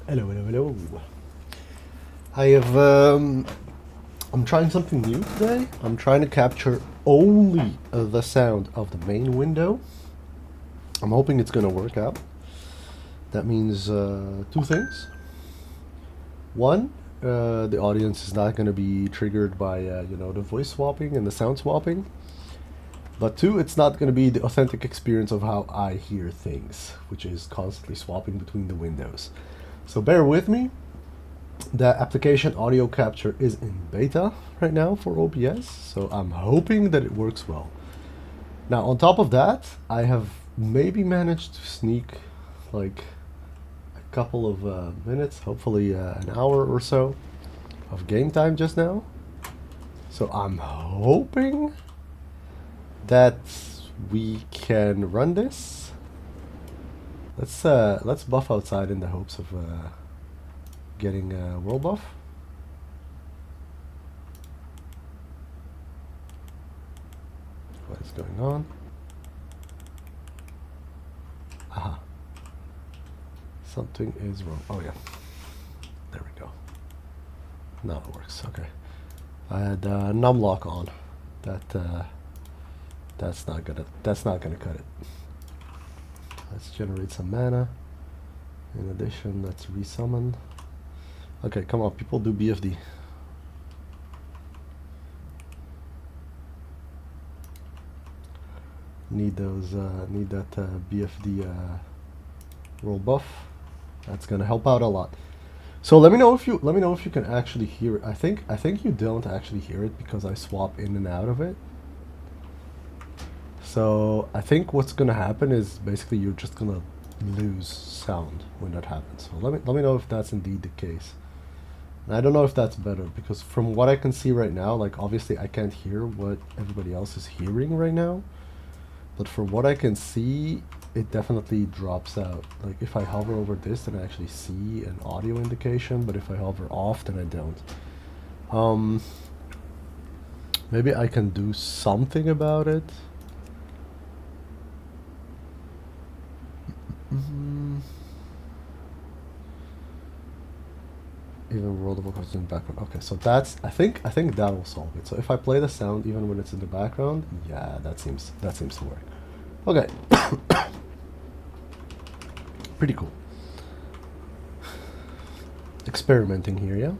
Hello, hello, hello. I have, I'm trying something new today. I'm trying to capture only the sound of the main window. I'm hoping it's gonna work out. That means two things. One, the audience is not gonna be triggered by, the voice swapping and the sound swapping. But two, it's not gonna be the authentic experience of how I hear things, which is constantly swapping between the windows. So bear with me. The application audio capture is in beta right now for OBS, so I'm hoping that it works well. Now, on top of that, I have maybe managed to sneak like a couple of minutes, hopefully an hour or so, of game time just now. So I'm hoping that we can run this. Let's buff outside in the hopes of getting a world buff. What is going on? Aha. Something is wrong. Oh yeah. There we go. Now it works. Okay. I had numlock on. That's not gonna cut it. Let's generate some mana. In addition, let's resummon. Okay, come on, people, do BFD. Need those. Need that BFD roll buff. That's gonna help out a lot. So let me know if you can actually hear it. I think you don't actually hear it because I swap in and out of it. So I think what's gonna happen is basically you're just gonna lose sound when that happens. So let me know if that's indeed the case. And I don't know if that's better because from what I can see right now, like obviously I can't hear what everybody else is hearing right now. But from what I can see, it definitely drops out. Like if I hover over this, then I actually see an audio indication, but if I hover off, then I don't. Maybe I can do something about it. Even World of Warcraft in the background. Okay, so that's I think that will solve it. So if I play the sound even when it's in the background, yeah, that seems to work. Okay. Pretty cool. Experimenting here, yeah?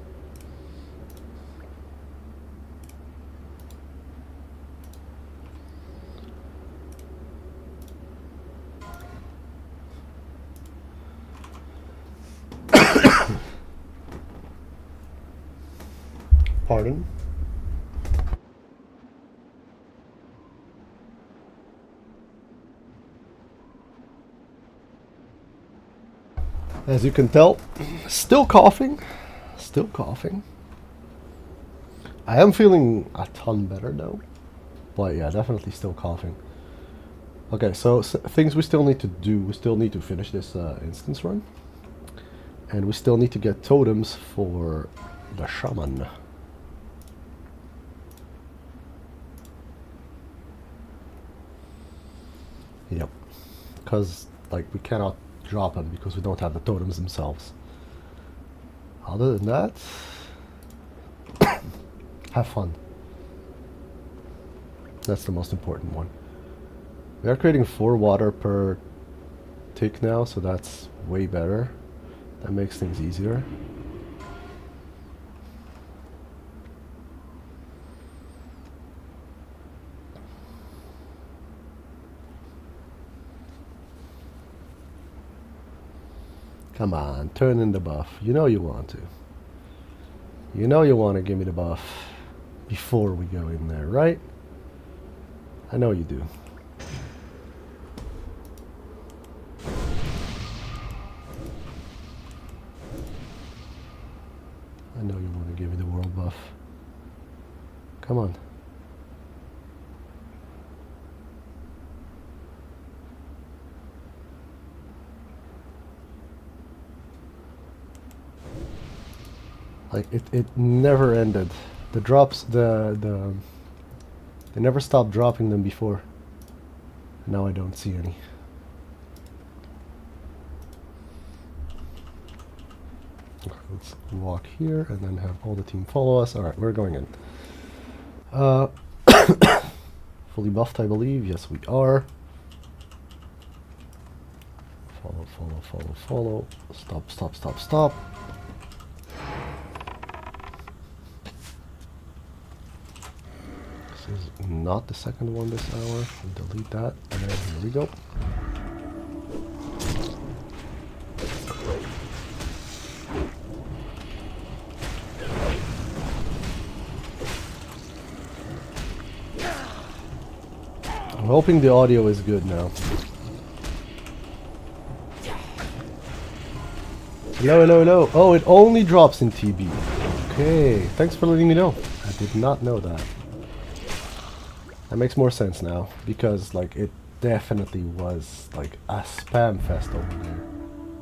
Pardon? As you can tell, still coughing. Still coughing. I am feeling a ton better though. But yeah, definitely still coughing. Okay, so things we still need to do. We still need to finish this instance run. And we still need to get totems for the shaman. Yep. Because, like, we cannot drop them because we don't have the totems themselves. Other than that, have fun. That's the most important one. We are creating 4 water per tick now, so that's way better. That makes things easier. Come on, turn in the buff. You know you want to. You know you want to give me the buff before we go in there, right? I know you do. I know you want to give me the world buff. Come on. Like it never ended. The drops, they never stopped dropping them before. Now I don't see any. Okay, let's walk here and then have all the team follow us. Alright, we're going in. Fully buffed, I believe. Yes, we are. Follow, follow, follow, follow. Stop, stop, stop, stop. This is not the second one this hour. Delete that. And here we go. I'm hoping the audio is good now. Hello, hello, hello. Oh, it only drops in TB. Okay, thanks for letting me know. I did not know that. That makes more sense now, because like it definitely was like a spam fest over there.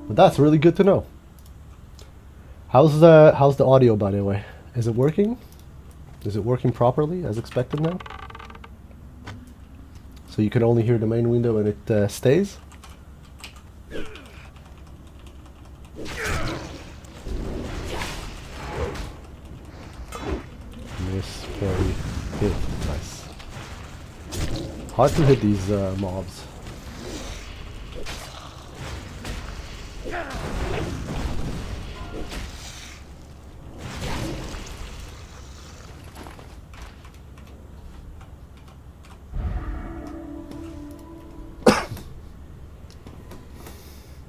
But that's really good to know. How's the audio, by the way? Is it working? Is it working properly as expected now? So you can only hear the main window and it stays? Miss, parry, hit. Nice. Hard to hit these mobs.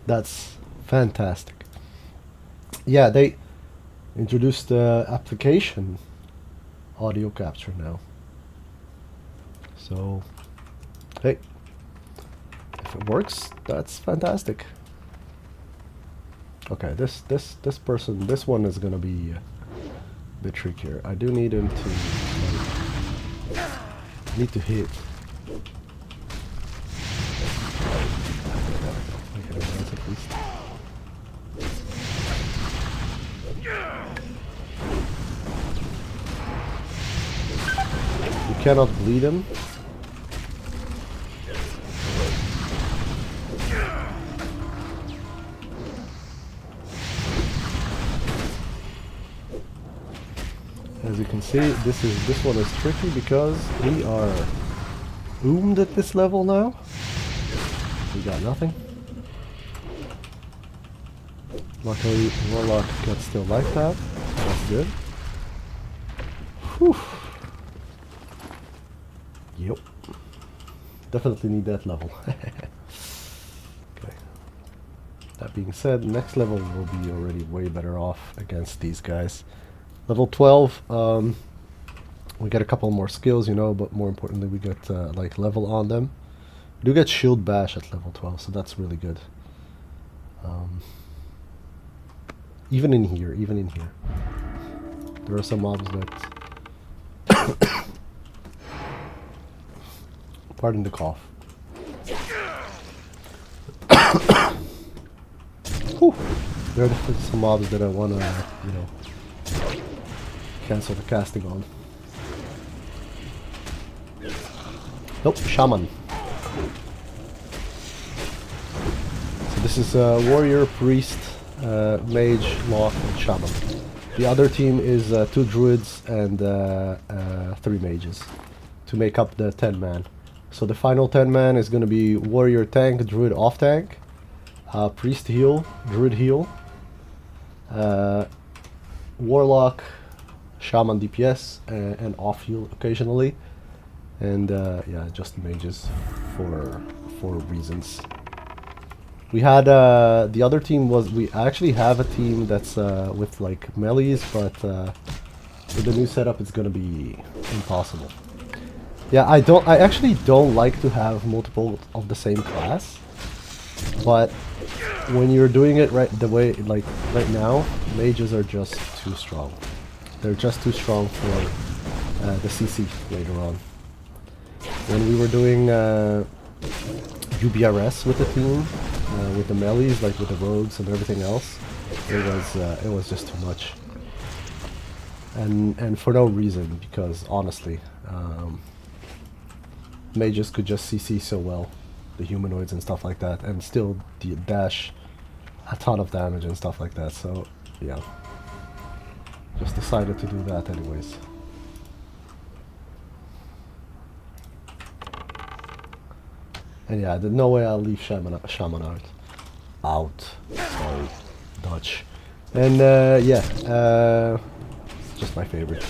That's fantastic. Yeah, they introduced the application audio capture now. So, hey, if it works, that's fantastic. Okay, this one is gonna be a bit trickier. I do need him to need to hit. At least. You cannot bleed him. As you can see, this one is tricky because we are oomed at this level now. We got nothing. Luckily, Warlock can still like that. That's good. Whew. Yep. Definitely need that level. Okay. That being said, next level will be already way better off against these guys. Level 12, we get a couple more skills, you know, but more importantly, we get like level on them. We do get shield bash at level 12, so that's really good. Even in here, there are some mobs that pardon the cough. Whew. There are definitely some mobs that I wanna, you know, cancel the casting on. Nope, shaman. So this is warrior, priest, mage, lock, and shaman. The other team is 2 druids and 3 mages to make up the 10-man. So the final 10-man is going to be warrior tank, druid off tank, priest heal, druid heal, warlock, shaman DPS, and off heal occasionally, and yeah, just mages for reasons. We had the other team we actually have a team that's with like melees, but with the new setup it's gonna be impossible. Yeah, I actually don't like to have multiple of the same class, but when you're doing it the way like right now, mages are just too strong. They're just too strong for the CC later on. When we were doing UBRS with the team, with the melees, like with the rogues and everything else, it was just too much. And for no reason, because honestly, mages could just CC so well, the humanoids and stuff like that, and still dash a ton of damage and stuff like that. So yeah. Just decided to do that anyways. And yeah, there's no way I'll leave Shaman out. Sorry, Dutch. And yeah, just my favorite.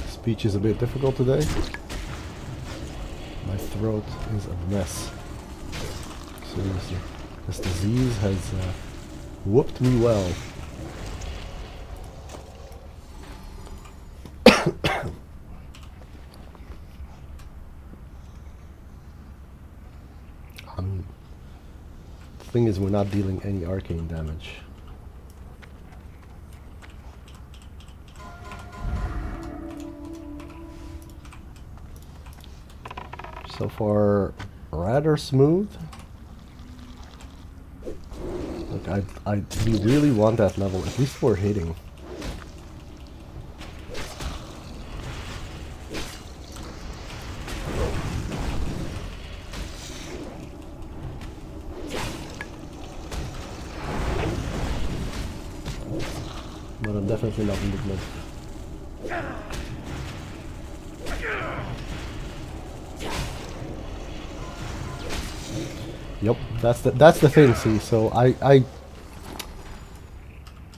Speech is a bit difficult today. My throat is a mess. Seriously. This disease has whooped me well. The thing is, we're not dealing any arcane damage. So far, rather smooth. Look, we really want that level, at least for hitting. But I'm definitely not in the mid. Yep, that's the thing. See, so I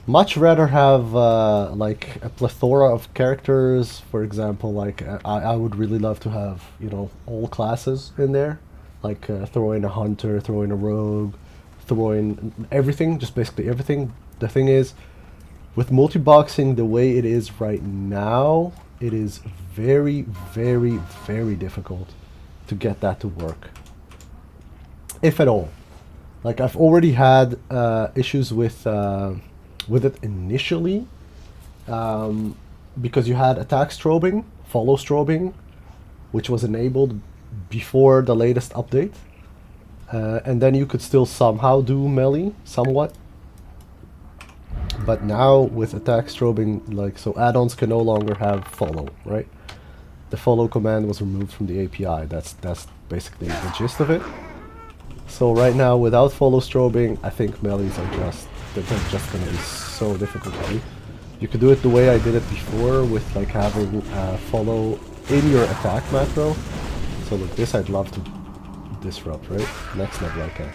much rather have like a plethora of characters. For example, like I would really love to have, you know, all classes in there, like throw in a hunter, throw in a rogue, throw in everything, just basically everything. The thing is, with multi-boxing the way it is right now, it is very, very, very difficult to get that to work. If at all. Like, I've already had issues with it initially, because you had attack strobing, follow strobing, which was enabled before the latest update, and then you could still somehow do melee, somewhat. But now with attack strobing, like, so add-ons can no longer have follow, right? The follow command was removed from the API. That's basically the gist of it. So right now, without follow strobing, I think melees are they're just gonna be so difficult to do. You could do it the way I did it before, with like having follow in your attack macro. So with this, I'd love to disrupt, right? Next level I can.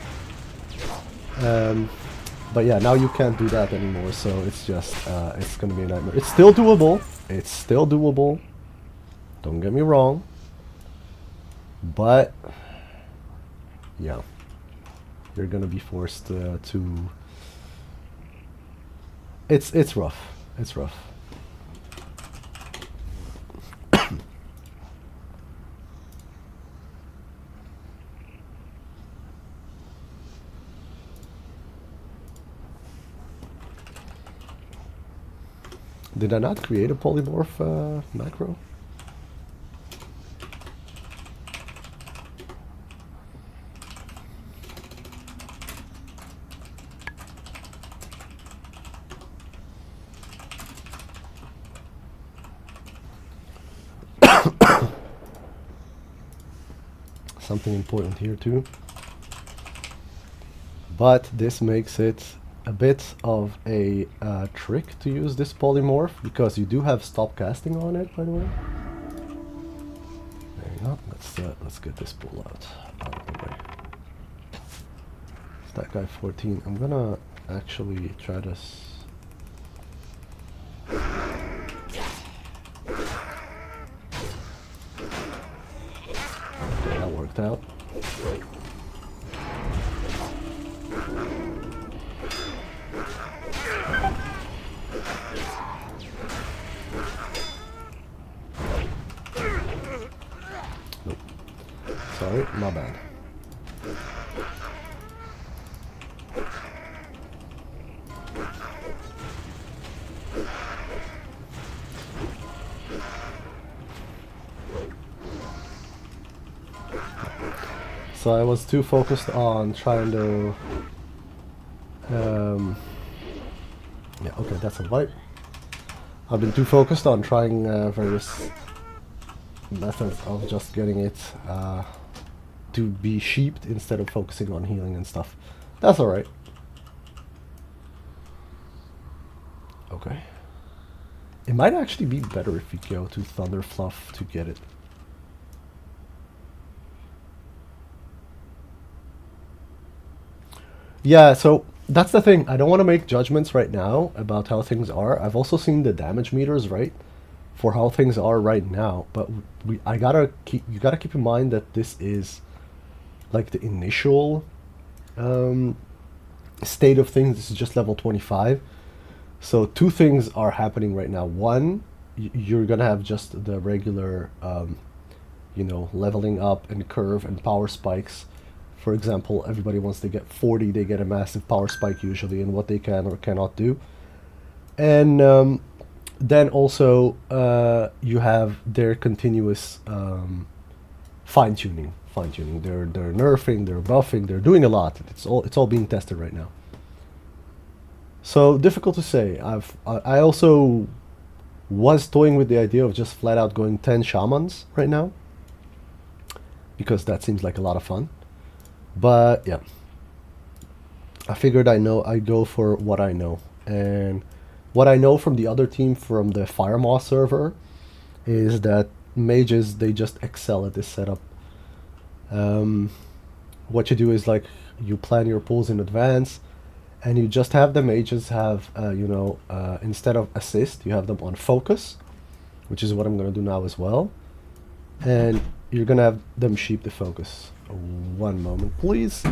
But yeah, now you can't do that anymore, so it's just, it's gonna be a nightmare. It's still doable. It's still doable. Don't get me wrong. But yeah. You're gonna be forced to. It's rough. It's rough. Did I not create a polymorph macro? Something important here too. But this makes it a bit of a trick to use this polymorph, because you do have stop casting on it, by the way. There you go. Let's get this pull out of the way. It's that guy 14. I'm gonna actually try to. That worked out. Nope. Sorry, my bad. So I was too focused on trying to... yeah, okay, that's a wipe. I've been too focused on trying various methods of just getting it to be sheeped instead of focusing on healing and stuff. That's alright. Okay. It might actually be better if we go to Thunderfluff to get it. Yeah, so that's the thing. I don't want to make judgments right now about how things are. I've also seen the damage meters, right, for how things are right now. But you gotta keep in mind that this is like the initial state of things. This is just level 25. So two things are happening right now. One, you're gonna have just the regular, leveling up and curve and power spikes. For example, everybody wants to get 40, they get a massive power spike usually in what they can or cannot do. And then also you have their continuous fine-tuning. They're nerfing, they're buffing, they're doing a lot. It's all being tested right now. So difficult to say. I also was toying with the idea of just flat out going 10 shamans right now, because that seems like a lot of fun. But yeah, I figured I'd go for what I know. And what I know from the other team, from the Fire Moss server, is that mages, they just excel at this setup. What you do is, like, you plan your pulls in advance, and you just have the mages have, instead of assist, you have them on focus, which is what I'm going to do now as well. And you're going to have them sheep the focus. One moment, please.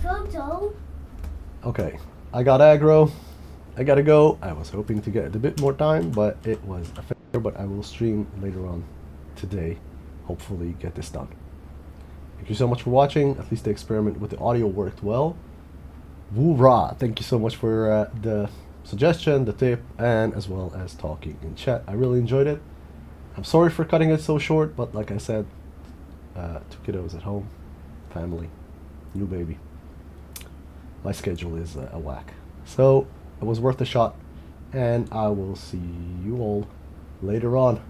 Photo. Okay, I got aggro. I gotta go. I was hoping to get a bit more time, but it was a failure. But I will stream later on today. Hopefully get this done. Thank you so much for watching. At least the experiment with the audio worked well. Woo-rah! Thank you so much for the suggestion, the tip, and as well as talking in chat. I really enjoyed it. I'm sorry for cutting it so short, but like I said, 2 kiddos at home, family, new baby. My schedule is a whack. So it was worth a shot, and I will see you all later on.